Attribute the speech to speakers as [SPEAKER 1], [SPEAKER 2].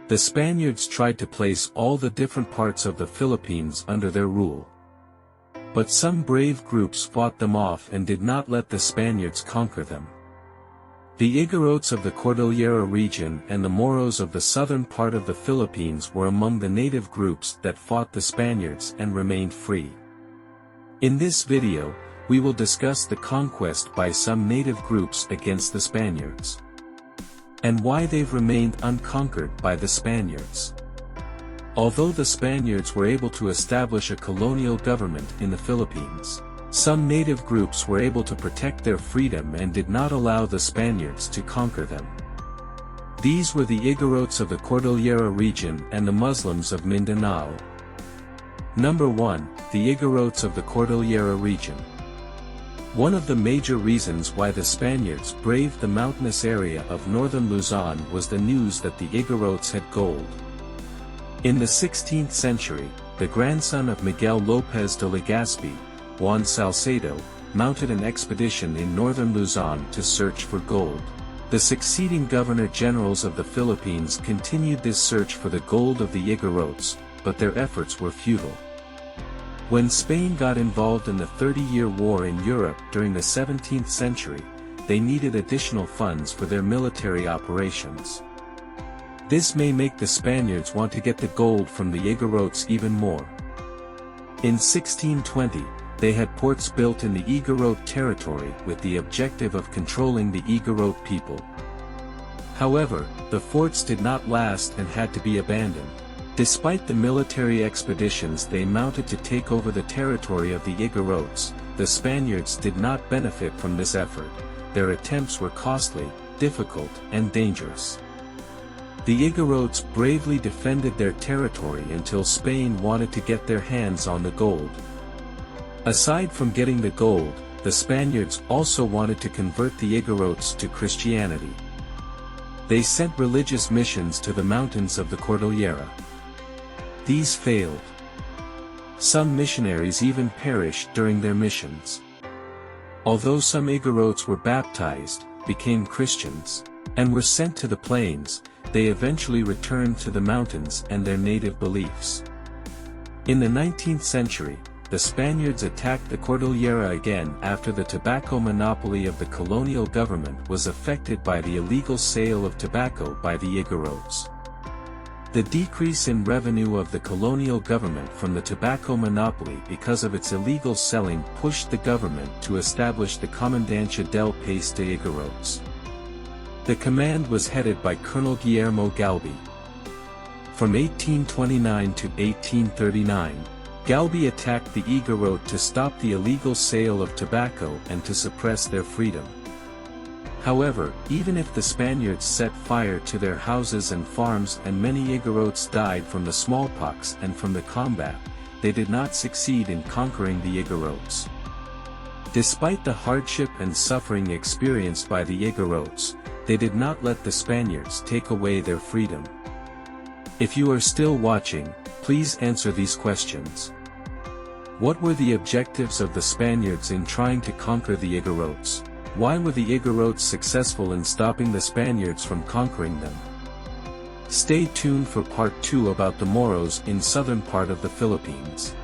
[SPEAKER 1] The Spaniards tried to place all the different parts of the Philippines under their rule. But some brave groups fought them off and did not let the Spaniards conquer them. The Igorots of the Cordillera region and the Moros of the southern part of the Philippines were among the native groups that fought the Spaniards and remained free. In this video, we will discuss the conquest by some native groups against the Spaniards, and why they've remained unconquered by the Spaniards. Although the Spaniards were able to establish a colonial government in the Philippines, some native groups were able to protect their freedom and did not allow the Spaniards to conquer them. These were the Igorots of the Cordillera region and the Muslims of Mindanao. Number 1. The Igorots of the Cordillera region. One of the major reasons why the Spaniards braved the mountainous area of northern Luzon was the news that the Igorots had gold. In the 16th century, the grandson of Miguel Lopez de Legazpi, Juan Salcedo, mounted an expedition in northern Luzon to search for gold. The succeeding governor-generals of the Philippines continued this search for the gold of the Igorots, but their efforts were futile. When Spain got involved in the 30-year war in Europe during the 17th century, they needed additional funds for their military operations. This may make the Spaniards want to get the gold from the Igorots even more. In 1620, they had ports built in the Igorot territory with the objective of controlling the Igorot people. However, the forts did not last and had to be abandoned. Despite the military expeditions they mounted to take over the territory of the Igorots, the Spaniards did not benefit from this effort. Their attempts were costly, difficult, and dangerous. The Igorots bravely defended their territory until Spain wanted to get their hands on the gold. Aside from getting the gold, the Spaniards also wanted to convert the Igorots to Christianity. They sent religious missions to the mountains of the Cordillera. These failed. Some missionaries even perished during their missions. Although some Igorots were baptized, became Christians, and were sent to the plains, they eventually returned to the mountains and their native beliefs. In the 19th century, the Spaniards attacked the Cordillera again after the tobacco monopoly of the colonial government was affected by the illegal sale of tobacco by the Igorots. The decrease in revenue of the colonial government from the tobacco monopoly because of its illegal selling pushed the government to establish the Comandancia del País de Igorots. The command was headed by Colonel Guillermo Galbi. From 1829 to 1839, Galbi attacked the Igorot to stop the illegal sale of tobacco and to suppress their freedom. However, even if the Spaniards set fire to their houses and farms and many Igorots died from the smallpox and from the combat, they did not succeed in conquering the Igorots. Despite the hardship and suffering experienced by the Igorots, they did not let the Spaniards take away their freedom. If you are still watching, please answer these questions. What were the objectives of the Spaniards in trying to conquer the Igorots? Why were the Igorots successful in stopping the Spaniards from conquering them? Stay tuned for part 2 about the Moros in southern part of the Philippines.